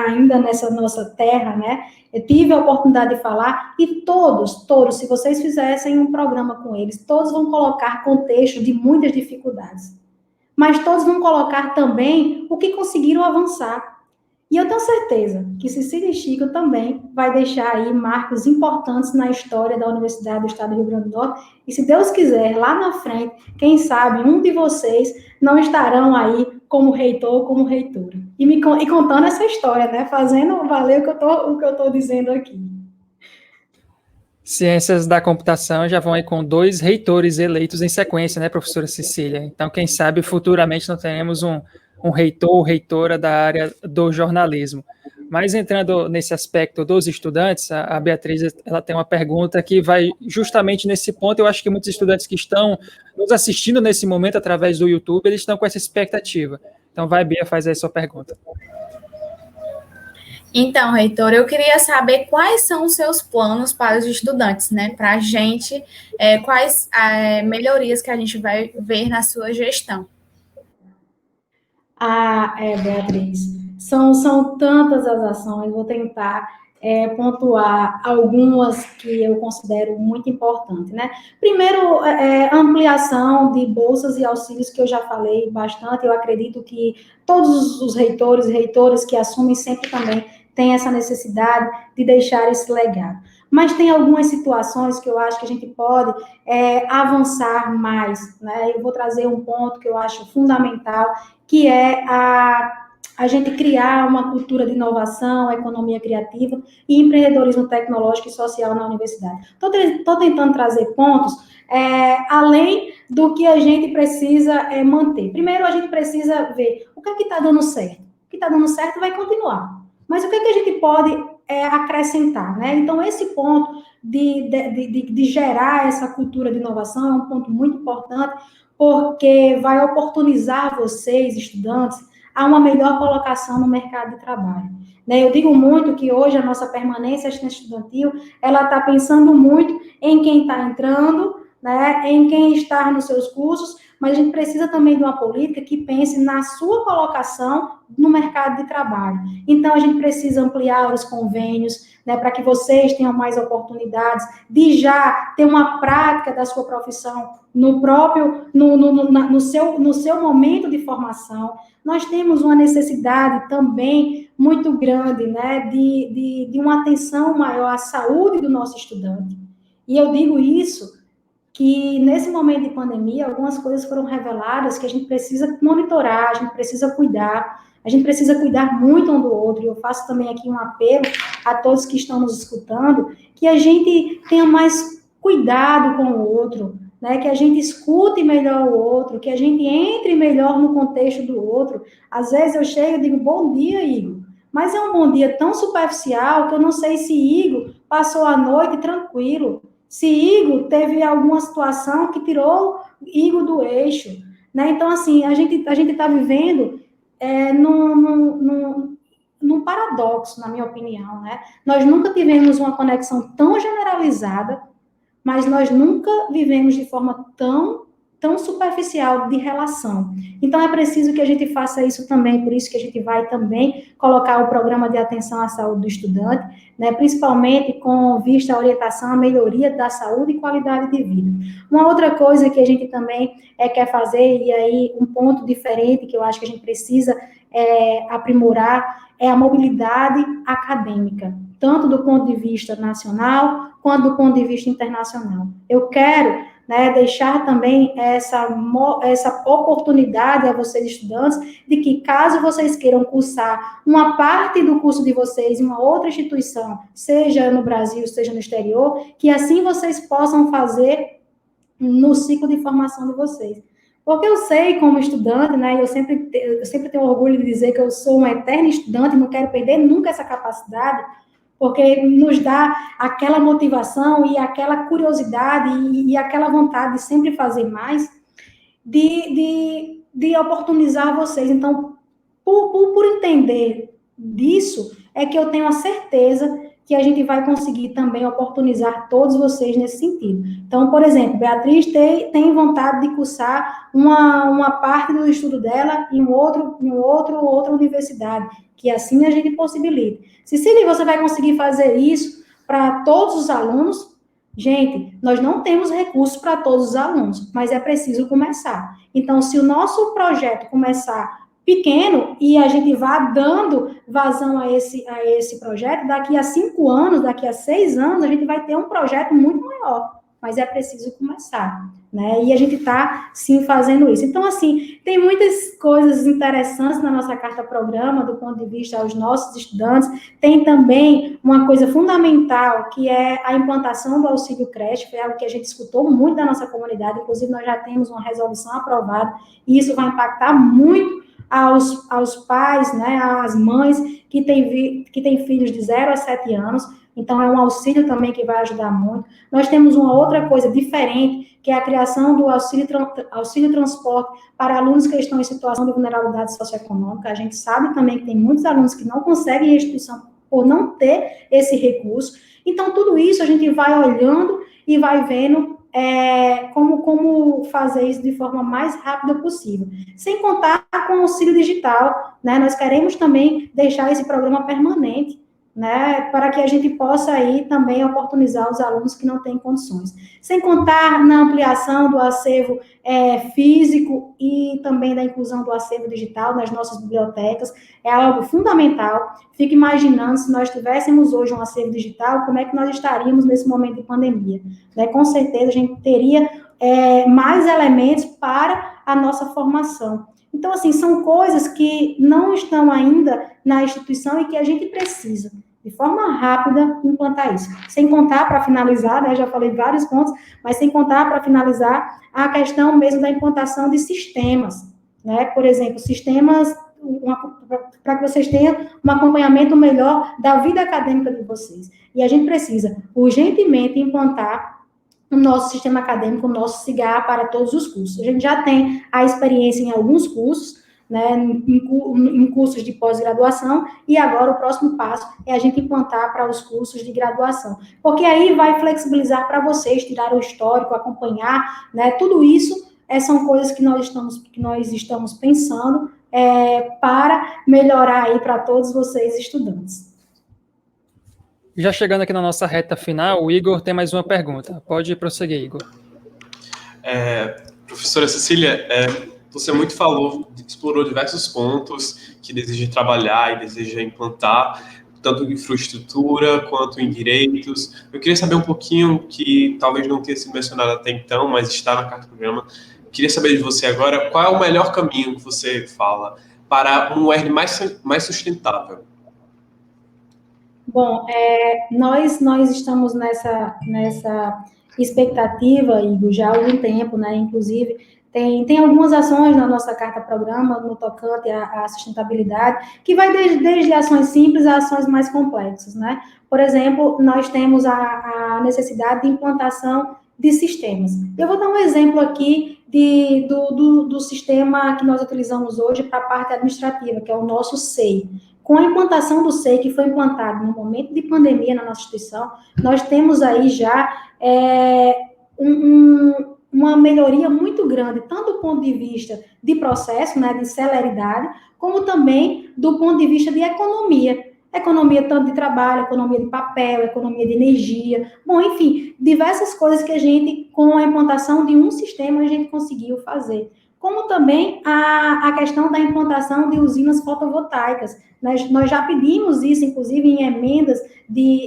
Speaker 5: ainda nessa nossa terra, né? Eu tive a oportunidade de falar, e todos, se vocês fizessem um programa com eles, todos vão colocar contexto de muitas dificuldades. Mas todos vão colocar também o que conseguiram avançar. E eu tenho certeza que Cecília Chico também vai deixar aí marcos importantes na história da Universidade do Estado do Rio Grande do Norte. E se Deus quiser, lá na frente, quem sabe um de vocês não estarão aí como reitor ou como reitora. E contando essa história, né? Fazendo valer o que eu estou dizendo aqui.
Speaker 1: Ciências da computação já vão aí com 2 reitores eleitos em sequência, né, professora Cecília? Então, quem sabe, futuramente nós teremos um reitor ou reitora da área do jornalismo. Mas entrando nesse aspecto dos estudantes, a Beatriz ela tem uma pergunta que vai justamente nesse ponto. Eu acho que muitos estudantes que estão nos assistindo nesse momento através do YouTube, eles estão com essa expectativa. Então, vai, Bia, faz aí a sua pergunta.
Speaker 2: Então, reitor, eu queria saber quais são os seus planos para os estudantes, né? Para a gente, quais melhorias que a gente vai ver na sua gestão.
Speaker 5: Beatriz, são tantas as ações, vou tentar pontuar algumas que eu considero muito importantes, né? Primeiro, ampliação de bolsas e auxílios, que eu já falei bastante. Eu acredito que todos os reitores e reitoras que assumem sempre também têm essa necessidade de deixar esse legado. Mas tem algumas situações que eu acho que a gente pode avançar mais, né? Eu vou trazer um ponto que eu acho fundamental, que é a gente criar uma cultura de inovação, economia criativa e empreendedorismo tecnológico e social na universidade. Estou tentando trazer pontos além do que a gente precisa manter. Primeiro, a gente precisa ver o que é que está dando certo. O que está dando certo vai continuar. Mas o que é que a gente pode acrescentar, né? Então, esse ponto de gerar essa cultura de inovação é um ponto muito importante, porque vai oportunizar vocês, estudantes, a uma melhor colocação no mercado de trabalho. Né? Eu digo muito que hoje a nossa permanência estudantil, ela está pensando muito em quem está entrando, né? Em quem está nos seus cursos, mas a gente precisa também de uma política que pense na sua colocação no mercado de trabalho. Então, a gente precisa ampliar os convênios, né, para que vocês tenham mais oportunidades de já ter uma prática da sua profissão no seu momento de formação. Nós temos uma necessidade também muito grande, né, de uma atenção maior à saúde do nosso estudante. E eu digo isso que nesse momento de pandemia, algumas coisas foram reveladas que a gente precisa monitorar, a gente precisa cuidar muito um do outro. E eu faço também aqui um apelo a todos que estão nos escutando, que a gente tenha mais cuidado com o outro, né? Que a gente escute melhor o outro, que a gente entre melhor no contexto do outro. Às vezes eu chego e digo, bom dia, Igor. Mas é um bom dia tão superficial que eu não sei se Igor passou a noite tranquilo, se Igor teve alguma situação que tirou Igor do eixo, né? Então, assim, a gente está vivendo num paradoxo, na minha opinião, né? Nós nunca tivemos uma conexão tão generalizada, mas nós nunca vivemos de forma tão superficial de relação. Então, é preciso que a gente faça isso também, por isso que a gente vai também colocar o programa de atenção à saúde do estudante, né, principalmente com vista à orientação à melhoria da saúde e qualidade de vida. Uma outra coisa que a gente também quer fazer, e aí um ponto diferente que eu acho que a gente precisa aprimorar, é a mobilidade acadêmica, tanto do ponto de vista nacional, quanto do ponto de vista internacional. Eu quero, né, deixar também essa oportunidade a vocês, estudantes, de que caso vocês queiram cursar uma parte do curso de vocês em uma outra instituição, seja no Brasil, seja no exterior, que assim vocês possam fazer no ciclo de formação de vocês. Porque eu sei, como estudante, né, eu sempre tenho orgulho de dizer que eu sou uma eterna estudante, não quero perder nunca essa capacidade, porque nos dá aquela motivação e aquela curiosidade e aquela vontade de sempre fazer mais, de oportunizar vocês. Então, por entender disso, é que eu tenho a certeza que a gente vai conseguir também oportunizar todos vocês nesse sentido. Então, por exemplo, Beatriz tem vontade de cursar uma parte do estudo dela em outra universidade, que assim a gente possibilita. Cecília, você vai conseguir fazer isso para todos os alunos? Gente, nós não temos recursos para todos os alunos, mas é preciso começar. Então, se o nosso projeto começar pequeno e a gente vá dando vazão a esse projeto, daqui a 5 anos, daqui a 6 anos, a gente vai ter um projeto muito maior, mas é preciso começar, né? E a gente está, sim, fazendo isso. Então, assim, tem muitas coisas interessantes na nossa carta-programa, do ponto de vista aos nossos estudantes. Tem também uma coisa fundamental, que é a implantação do auxílio creche, foi algo que a gente escutou muito da nossa comunidade, inclusive nós já temos uma resolução aprovada, e isso vai impactar muito aos pais, né, às mães que têm filhos de 0 a 7 anos, então é um auxílio também que vai ajudar muito. Nós temos uma outra coisa diferente, que é a criação do auxílio transporte para alunos que estão em situação de vulnerabilidade socioeconômica. A gente sabe também que tem muitos alunos que não conseguem ir à instituição por não ter esse recurso. Então, tudo isso a gente vai olhando e vai vendo como fazer isso de forma mais rápida possível. Sem contar com o auxílio digital, né? Nós queremos também deixar esse programa permanente, né, para que a gente possa aí também oportunizar os alunos que não têm condições. Sem contar na ampliação do acervo físico e também da inclusão do acervo digital nas nossas bibliotecas, é algo fundamental. Fique imaginando, se nós tivéssemos hoje um acervo digital, como é que nós estaríamos nesse momento de pandemia, né? Com certeza a gente teria mais elementos para a nossa formação. Então, assim, são coisas que não estão ainda na instituição e que a gente precisa, de forma rápida, implantar isso. Sem contar, para finalizar, né, já falei vários pontos, mas sem contar, para finalizar, a questão mesmo da implantação de sistemas, né? Por exemplo, sistemas para que vocês tenham um acompanhamento melhor da vida acadêmica de vocês. E a gente precisa, urgentemente, implantar o nosso sistema acadêmico, o nosso CIGA para todos os cursos. A gente já tem a experiência em alguns cursos, né, em cursos de pós-graduação, e agora o próximo passo é a gente implantar para os cursos de graduação, porque aí vai flexibilizar para vocês, tirar o histórico, acompanhar, né, tudo isso são coisas que nós estamos pensando para melhorar aí para todos vocês, estudantes.
Speaker 1: Já chegando aqui na nossa reta final, o Igor tem mais uma pergunta. Pode prosseguir, Igor.
Speaker 3: Professora Cecília, você muito explorou diversos pontos que deseja trabalhar e deseja implantar, tanto em infraestrutura quanto em direitos. Eu queria saber um pouquinho, que talvez não tenha sido mencionado até então, mas está na carta do programa. Eu queria saber de você agora, qual é o melhor caminho que você fala para um UERN mais sustentável?
Speaker 5: Bom, nós estamos nessa expectativa, Igor, já há algum tempo, né? Inclusive, tem algumas ações na nossa carta-programa no tocante à sustentabilidade, que vai desde ações simples a ações mais complexas, né? Por exemplo, nós temos a necessidade de implantação de sistemas. Eu vou dar um exemplo aqui do sistema que nós utilizamos hoje para a parte administrativa, que é o nosso SEI. Com a implantação do SEI, que foi implantado no momento de pandemia na nossa instituição, nós temos aí já uma melhoria muito grande, tanto do ponto de vista de processo, né, de celeridade, como também do ponto de vista de economia. Economia tanto de trabalho, economia de papel, economia de energia, bom, enfim, diversas coisas que a gente, com a implantação de um sistema, a gente conseguiu fazer. Como também a questão da implantação de usinas fotovoltaicas. Nós já pedimos isso, inclusive, em emendas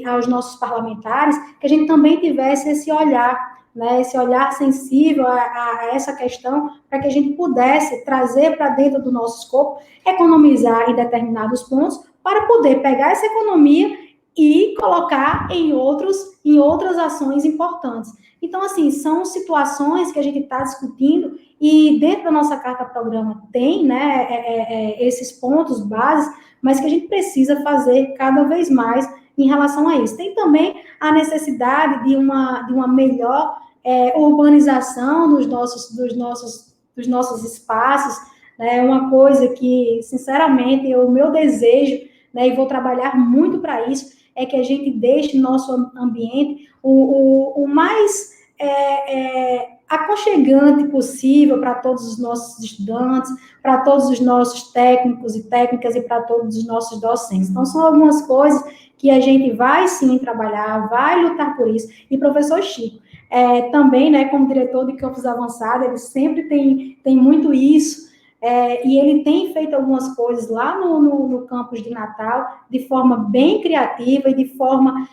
Speaker 5: aos nossos parlamentares, que a gente também tivesse esse olhar, né, esse olhar sensível a essa questão, para que a gente pudesse trazer para dentro do nosso escopo, economizar em determinados pontos, para poder pegar essa economia e colocar em outras ações importantes. Então, assim, são situações que a gente está discutindo e dentro da nossa carta-programa tem, né, esses pontos bases, mas que a gente precisa fazer cada vez mais em relação a isso. Tem também a necessidade de uma melhor urbanização dos nossos espaços, né, uma coisa que, sinceramente, é o meu desejo, né, e vou trabalhar muito para isso, é que a gente deixe nosso ambiente o mais aconchegante possível para todos os nossos estudantes, para todos os nossos técnicos e técnicas e para todos os nossos docentes. Então, são algumas coisas que a gente vai, sim, trabalhar, vai lutar por isso. E professor Chico, também, né, como diretor de campus avançado, ele sempre tem muito isso, e ele tem feito algumas coisas lá no campus de Natal, de forma bem criativa e de forma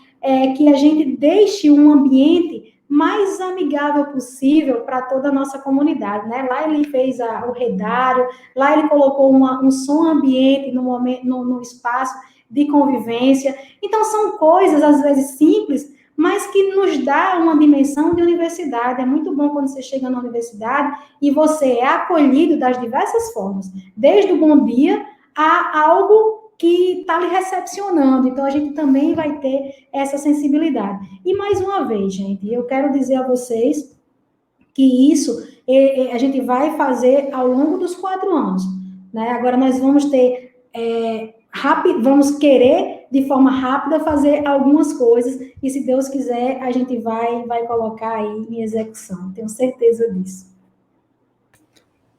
Speaker 5: que a gente deixe um ambiente mais amigável possível para toda a nossa comunidade, né? Lá ele fez o redário, lá ele colocou um som ambiente no espaço de convivência. Então, são coisas, às vezes, simples, mas que nos dá uma dimensão de universidade. É muito bom quando você chega na universidade e você é acolhido das diversas formas, desde o bom dia a algo que está lhe recepcionando. Então, a gente também vai ter essa sensibilidade. E, mais uma vez, gente, eu quero dizer a vocês que isso a gente vai fazer ao longo dos 4 anos, né? Agora, nós vamos ter... vamos querer, de forma rápida, fazer algumas coisas, e se Deus quiser, a gente vai colocar aí em execução, tenho certeza disso.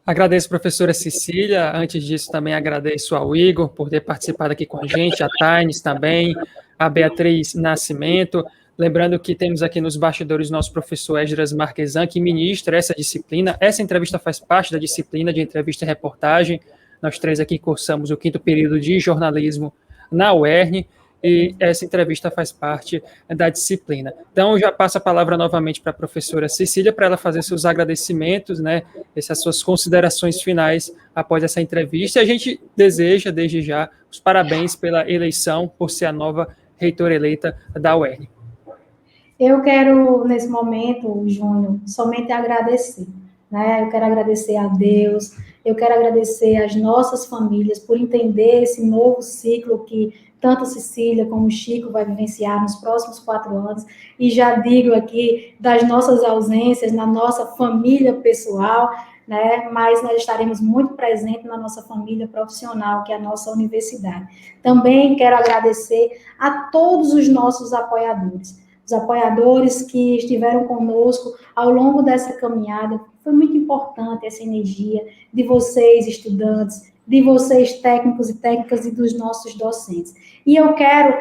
Speaker 1: Agradeço, professora Cecília. Antes disso, também agradeço ao Igor por ter participado aqui com a gente, a Taines também, a Beatriz Nascimento. Lembrando que temos aqui nos bastidores nosso professor Esdras Marquesan, que ministra essa disciplina. Essa entrevista faz parte da disciplina de entrevista e reportagem. Nós 3 aqui cursamos o 5º período de jornalismo na UERN, e essa entrevista faz parte da disciplina. Então, eu já passo a palavra novamente para a professora Cecília, para ela fazer seus agradecimentos, né, essas suas considerações finais após essa entrevista. E a gente deseja, desde já, os parabéns pela eleição, por ser a nova reitora eleita da UERN.
Speaker 5: Eu quero, nesse momento, Júnior, somente agradecer, né? Eu quero agradecer a Deus, eu quero agradecer às nossas famílias por entender esse novo ciclo que tanto Cecília como Chico vai vivenciar nos próximos 4 anos, e já digo aqui das nossas ausências na nossa família pessoal, né? Mas nós estaremos muito presentes na nossa família profissional, que é a nossa universidade. Também quero agradecer a todos os nossos apoiadores, os apoiadores que estiveram conosco ao longo dessa caminhada. Foi muito importante essa energia de vocês, estudantes, de vocês, técnicos e técnicas, e dos nossos docentes. E eu quero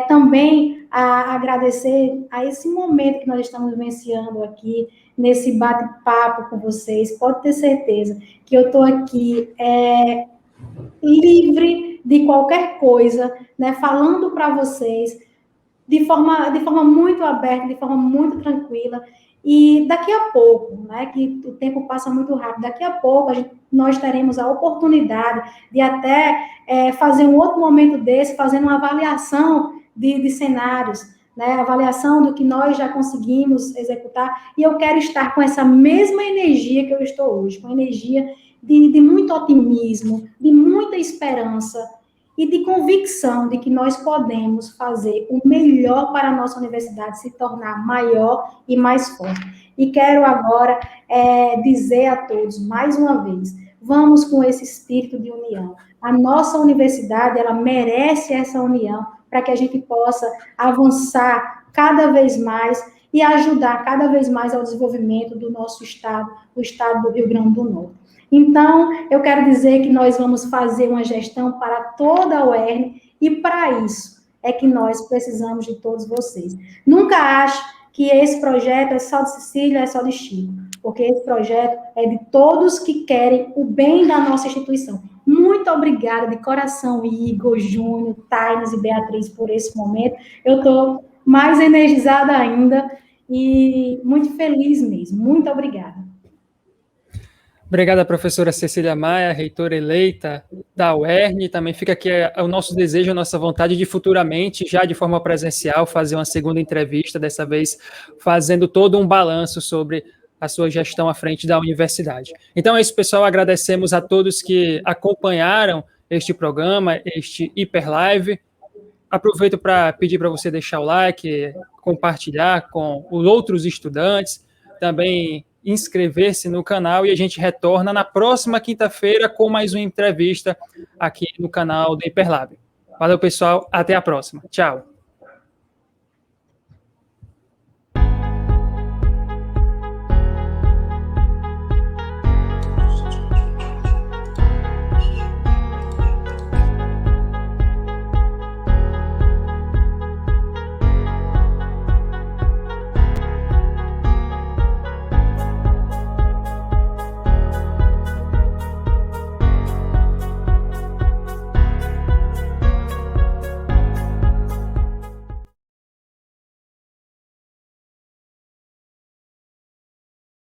Speaker 5: também agradecer a esse momento que nós estamos vivenciando aqui, nesse bate-papo com vocês. Pode ter certeza que eu estou aqui livre de qualquer coisa, né, falando para vocês de forma muito aberta, de forma muito tranquila. E daqui a pouco, né, que o tempo passa muito rápido, daqui a pouco nós teremos a oportunidade de até fazer um outro momento desse, fazendo uma avaliação de cenários, né, avaliação do que nós já conseguimos executar, e eu quero estar com essa mesma energia que eu estou hoje, com energia de muito otimismo, de muita esperança, e de convicção de que nós podemos fazer o melhor para a nossa universidade se tornar maior e mais forte. E quero agora dizer a todos, mais uma vez, vamos com esse espírito de união. A nossa universidade, ela merece essa união para que a gente possa avançar cada vez mais e ajudar cada vez mais ao desenvolvimento do nosso estado, o estado do Rio Grande do Norte. Então, eu quero dizer que nós vamos fazer uma gestão para toda a UERN, e para isso é que nós precisamos de todos vocês. Nunca ache que esse projeto é só de Cecília, é só de Chico, porque esse projeto é de todos que querem o bem da nossa instituição. Muito obrigada de coração, Igor, Júnior, Taines e Beatriz, por esse momento. Eu estou mais energizada ainda e muito feliz mesmo. Muito obrigada.
Speaker 1: Obrigada, professora Cecília Maia, reitora eleita da UERN. Também fica aqui o nosso desejo, a nossa vontade de futuramente, já de forma presencial, fazer uma segunda entrevista, dessa vez fazendo todo um balanço sobre a sua gestão à frente da universidade. Então é isso, pessoal. Agradecemos a todos que acompanharam este programa, este Hiperlive. Aproveito para pedir para você deixar o like, compartilhar com os outros estudantes, também inscrever-se no canal, e a gente retorna na próxima quinta-feira com mais uma entrevista aqui no canal do Hiperlab. Valeu, pessoal. Até a próxima. Tchau.